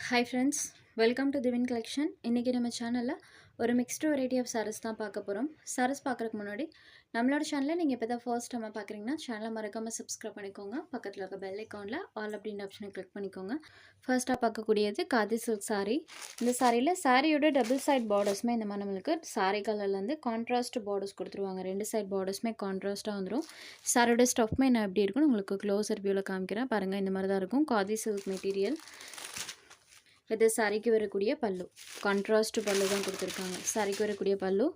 Hi friends, welcome to Divin Collection. இன்னைக்கு நம்ம சேனல்ல ஒரு மிக்ஸ்டு வெரைட்டி ஆஃப் sarees தான் பார்க்க போறோம். sarees பார்க்கறதுக்கு முன்னாடி நம்மளோட சேனலை நீங்க இப்பதான் ஃபர்ஸ்ட் டைம் பார்க்கறீங்கன்னா சேனலை மறக்காம சப்ஸ்கிரைப் பண்ணிக்கோங்க. பக்கத்துல இருக்க பெல் ஐகான்ல ஆல் அப்படின்ற ஆப்ஷனை கிளிக் பண்ணிக்கோங்க. ஃபர்ஸ்டா பார்க்கக்கூடியது காதி சில்க் saree. இந்த சாரியில சாரியோட டபுள் சைடு பார்டர்ஸ்மே இந்த மாதிரி நம்மளுக்கு saree கலர்ல இருந்து கான்ட்ராஸ்ட் பார்டர்ஸ் கொடுத்துருவாங்க. ரெண்டு சைடு பார்டர்ஸ்மே கான்ட்ராஸ்டா வந்துரும். சாரியோட ஸ்டஃப்மே நான் எப்படி இருக்குன்னு உங்களுக்கு க்ளோசர் வியூல காமிக்கிறேன். பாருங்க இந்த மாதிரி தான் இருக்கும். Khadi silk material. இது சாரிக்கு வரக்கூடிய பல்லு, கான்ட்ராஸ்ட் பல்லு தான் கொடுத்துருக்காங்க. சாரிக்கு வரக்கூடிய பல்லு,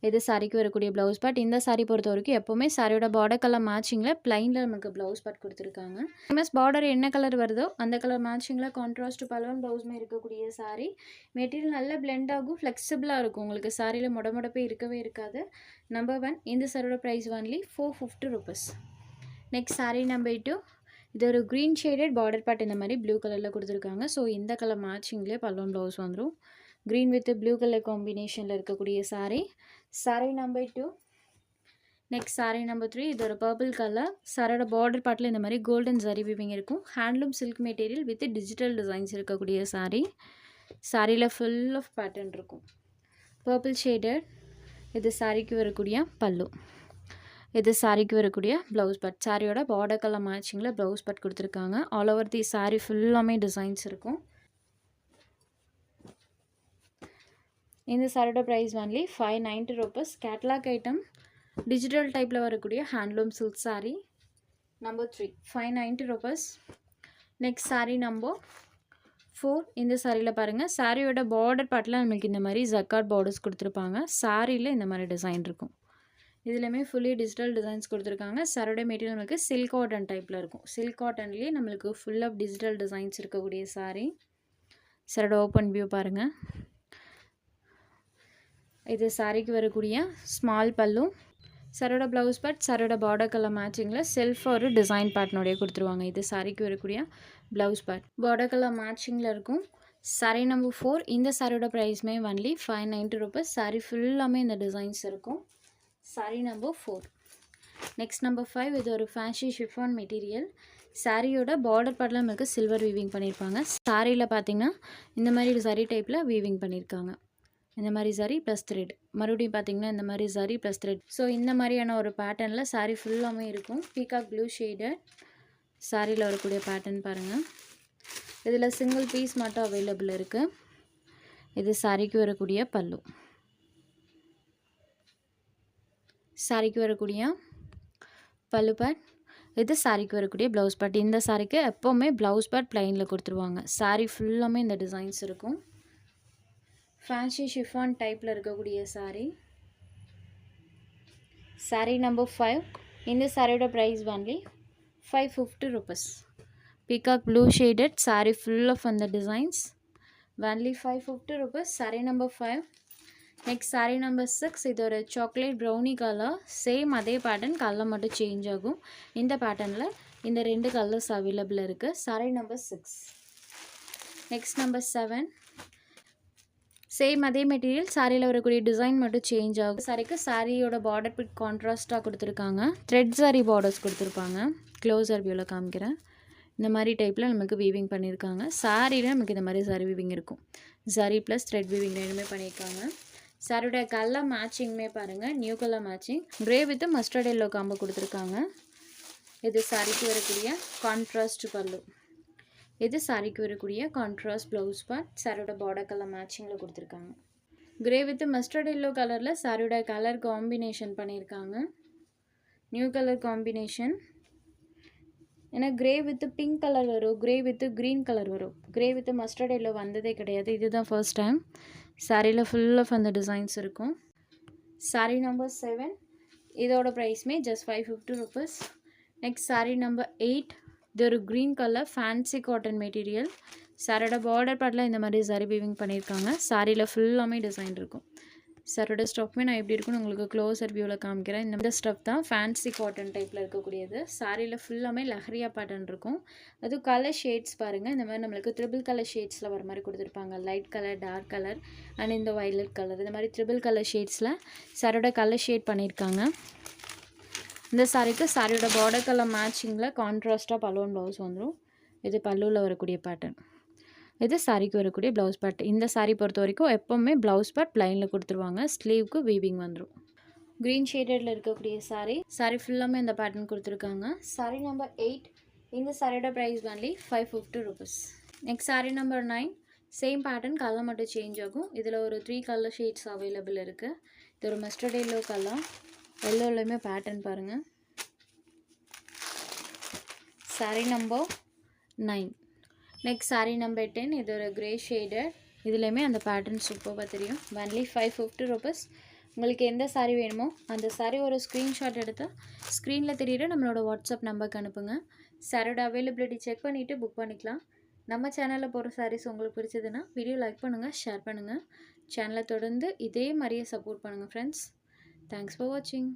இது சாரிக்கு வரக்கூடிய ப்ளவுஸ் பார்ட். இந்த சாரி பொறுத்த வரைக்கும் எப்போவுமே சாரியோட பார்டர் கலர் மேட்சிங்கில் பிளைனில் நமக்கு ப்ளவுஸ் பார்ட் கொடுத்துருக்காங்க. எம்எஸ் பார்டர் என்ன கலர் வருதோ அந்த கலர் மேட்சிங்கில் கான்ட்ராஸ்ட் பல்லுவன் ப்ளவுஸுமே இருக்கக்கூடிய சாரி. மெட்டீரியல் நல்லா பிளெண்ட் ஆகும், ஃப்ளெக்சிபிளாக இருக்கும். உங்களுக்கு சாரியில் முடமுடப்பே இருக்கவே இருக்காது. நம்பர் 1, இந்த சாரியோட price only 450 rupees. Next sari number 2, இது ஒரு க்ரீன் ஷேடட் பார்டர் பார்ட் இந்த மாதிரி ப்ளூ கலரில் கொடுத்துருக்காங்க. ஸோ இந்த கலர் மேட்சிங்லேயே பல்லுவன் ப்ளவுஸ் வந்துடும். க்ரீன் வித் ப்ளூ கலர் காம்பினேஷனில் இருக்கக்கூடிய sari. Sari number 2. Next saree number 3, இது ஒரு பர்பிள் கலர். சாரோட பார்டர் பார்ட்டில் இந்த மாதிரி கோல்டன் ஜரி வீவிங் இருக்கும். Handloom silk material with digital designs இருக்கக்கூடிய சாரீ. சாரியில் ஃபுல் ஆஃப் பேட்டர்ன் இருக்கும். Purple shaded. இது சாரிக்கு வரக்கூடிய பல்லு. இது சாரிக்கு வரக்கூடிய ப்ளவுஸ் பார்ட். சாரியோட பார்டர் கலர் மேட்சிங்கில் ப்ளவுஸ் பார்ட் கொடுத்துருக்காங்க. ஆல் ஓவர் தி சாரி ஃபுல்லாமே டிசைன்ஸ் இருக்கும். இந்த சாரியோட price only 590 rupees. Catalogue item, digital டைப்பில் வரக்கூடிய handloom silk sari. Number 3, 590 rupees. Next sari number 4. இந்த சாரியில் பாருங்கள், சாரியோட பார்டர் பார்ட்டில் நம்மளுக்கு இந்த மாதிரி ஜக்கார்ட் பார்டர்ஸ் கொடுத்துருப்பாங்க. சாரியில் இந்த மாதிரி டிசைன் இருக்கும். இதுலையுமே ஃபுல்லி டிஜிட்டல் டிசைன்ஸ் கொடுத்துருக்காங்க. சாரோட மெட்டீரியல் நம்மளுக்கு சில்க் காட்டன் டைப்பில் இருக்கும். சில்க் காட்டன்லேயே நம்மளுக்கு ஃபுல் ஆஃப் டிஜிட்டல் டிசைன்ஸ் இருக்கக்கூடிய சாரீ. சாரோட ஓப்பன் வியூ பாருங்கள். இது சாரிக்கு வரக்கூடிய ஸ்மால் பல்லு. சாரோட ப்ளவுஸ் பார்ட் சாரோட பார்டர் கலர் மேட்சிங்கில் செல்ஃப் ஒரு டிசைன் பேட்டர்னோடைய கொடுத்துருவாங்க. இது சாரிக்கு வரக்கூடிய ப்ளவுஸ் பார்ட் பார்டர் கலர் மேட்சிங்கில் இருக்கும். சாரீ நம்பர் 4. இந்த சாரியோட ப்ரைஸ்மே ஒன்லி 590 rupees. சாரீ ஃபுல்லாமே இந்த டிசைன்ஸ் இருக்கும். சாரீ நம்பர் 4. நெக்ஸ்ட் நம்பர் 5, இது ஒரு ஃபேன்சி ஷிஃபான் மெட்டீரியல். சாரியோட பார்டர் பார்ட்டில் நம்மளுக்கு சில்வர் வீவிங் பண்ணியிருப்பாங்க. சாரியில் பார்த்தீங்கன்னா இந்த மாதிரி சரி டைப்பில் வீவிங் பண்ணியிருக்காங்க. இந்த மாதிரி சரி ப்ளஸ் த்ரெட், மறுபடியும் பார்த்தீங்கன்னா இந்த மாதிரி சரி ப்ளஸ் த்ரெட். ஸோ இந்த மாதிரியான ஒரு பேட்டர்னில் சாரீ ஃபுல்லாமே இருக்கும். பீகாக் ப்ளூ ஷேடட் சாரியில் வரக்கூடிய பேட்டர்ன் பாருங்கள். இதில் சிங்கிள் பீஸ் மட்டும் அவைலபிள் இருக்குது. இது சாரிக்கு வரக்கூடிய பல்லு. சாரிக்கு வரக்கூடிய பல்லு பார்ட். இது சாரிக்கு வரக்கூடிய ப்ளவுஸ் பார்ட். இந்த சாரிக்கு எப்போவுமே ப்ளவுஸ் பார்ட் பிளைனில் கொடுத்துருவாங்க. சாரி ஃபுல்லாமே இந்த டிசைன்ஸ் இருக்கும். ஃபேன்சி ஷிஃபான் டைப்பில் இருக்கக்கூடிய சாரி. Sorry number 5. இந்த சாரியோட price only 550 rupees. Peacock blue shaded saree full of அந்த designs. Only 550 rupees. Saree number 5. Next saree number 6, இது ஒரு சாக்லேட் ப்ரௌனி கலர். சேம் அதே பேட்டர்ன், கலர் மட்டும் சேஞ்ச் ஆகும். இந்த பேட்டர்னில் இந்த 2 கலர்ஸ் அவைலபிள் இருக்குது. Saree number 6. Next number 7, same அதே மெட்டீரியல், சாரியில் வரக்கூடிய டிசைன் மட்டும் சேஞ்ச் ஆகும். சாரிக்கு சாரியோட பார்டர் பிட் கான்ட்ராஸ்ட்டாக கொடுத்துருக்காங்க. த்ரெட் சாரி பார்டர்ஸ் கொடுத்துருப்பாங்க. க்ளோசர் வியூவில் காமிக்கிறேன். இந்த மாதிரி டைப்பில் நமக்கு வீவிங் பண்ணியிருக்காங்க. சாரியில் நமக்கு இந்த மாதிரி சரி வீவிங் இருக்கும். சரி ப்ளஸ் த்ரெட் வீவிங் ரெண்டுமே பண்ணியிருக்காங்க. சாரியோட கலர் மேட்சிங்குமே பாருங்கள், new colour matching. Grey with mustard yellow combo கொடுத்துருக்காங்க. இது சாரிக்கு வரக்கூடிய கான்ட்ராஸ்ட் பல்லு. இது சாரிக்கு வரக்கூடிய கான்ட்ராஸ்ட் ப்ளவுஸ் பார்ட். சாரியோட பார்டர் கலர் மேட்சிங்கில் கொடுத்துருக்காங்க. கிரே வித் மஸ்டர்ட் எல்லோ கலரில் சாரியோட கலர் காம்பினேஷன் பண்ணியிருக்காங்க. New colour combination. ஏன்னா கிரே வித் பிங்க் கலர் வரும், கிரே வித் க்ரீன் கலர் வரும். கிரே வித் மஸ்டர்ட் எல்லோ வந்ததே கிடையாது, இதுதான் ஃபர்ஸ்ட் டைம். சாரியில் ஃபுல் ஆஃப் அந்த டிசைன்ஸ் இருக்கும். சாரீ நம்பர் 7, இதோட ப்ரைஸ்மே just 550 rupees. Next saree number 8, இது ஒரு green colour fancy cotton material. சாரோட பார்டர் பார்ட்டில் இந்த மாதிரி சரி வீவிங் பண்ணியிருக்காங்க. சாரியில் ஃபுல்லாமே டிசைன் இருக்கும். சாரோட ஸ்டஃப்மே நான் எப்படி இருக்குன்னு உங்களுக்கு க்ளோசர் வியூவில் காமிக்கிறேன். இந்த ஸ்டஃப் தான் ஃபேன்சி காட்டன் டைப்பில் இருக்கக்கூடியது. சாரியில் ஃபுல்லாமே லஹரியா பேட்டர்ன் இருக்கும். அதுவும் கலர் ஷேட்ஸ் பாருங்கள், இந்த மாதிரி நம்மளுக்கு ட்ரிபிள் கலர் ஷேட்ஸில் வர மாதிரி கொடுத்துருப்பாங்க. Light colour, dark colour and இந்த வயலட் கலர், இந்த மாதிரி ட்ரிபிள் கலர் ஷேட்ஸில் சாரோட கலர் ஷேட் பண்ணியிருக்காங்க. இந்த சாரிக்கு சாரியோட பார்டர் கலர் மேட்சிங்கில் கான்ட்ராஸ்ட்டாக பல்லுவன் ப்ளவுஸ் வந்துடும். இது பல்லுவில் வரக்கூடிய பேட்டர்ன். இது சாரிக்கு வரக்கூடிய ப்ளவுஸ் பார்ட். இந்த சாரி பொறுத்த வரைக்கும் எப்போவுமே ப்ளவுஸ் பார்ட் ப்ளைனில் கொடுத்துருவாங்க. ஸ்லீவ்க்கு வீவிங் வந்துடும். க்ரீன் ஷேடடில் இருக்கக்கூடிய சாரி ஃபுல்லாமே இந்த பேட்டர்ன் கொடுத்துருக்காங்க. சாரி நம்பர் 8. இந்த சாரியோட price only 550 rupees. Next sari number 9. Same pattern, colour மட்டும் சேஞ்ச் ஆகும். இதில் ஒரு 3 கலர் ஷேட்ஸ் அவைலபிள் இருக்குது. இது ஒரு மஸ்டர்ட் எல்லோ கலர். எல்லோலையுமே பேட்டர்ன் பாருங்கள். Sorry number 9. Next sari number 10. இது ஒரு கிரே ஷேடட். இதுலேயுமே அந்த பேட்டர்ன் சூப்பராக தெரியும். Only 550 rupees. உங்களுக்கு எந்த சாரி வேணுமோ அந்த சாரி ஒரு ஸ்க்ரீன்ஷாட் எடுத்து ஸ்க்ரீனில் தெரியுற நம்மளோட வாட்ஸ்அப் நம்பருக்கு அனுப்புங்க. சாரியோட அவைலபிலிட்டி செக் பண்ணிவிட்டு புக் பண்ணிக்கலாம். நம்ம சேனலில் போகிற சாரீஸ் உங்களுக்கு பிடிச்சதுன்னா வீடியோ லைக் பண்ணுங்கள், ஷேர் பண்ணுங்கள். சேனலை தொடர்ந்து இதே மாதிரியே சப்போர்ட் பண்ணுங்கள் ஃப்ரெண்ட்ஸ். தேங்க்ஸ் ஃபார் வாட்சிங்.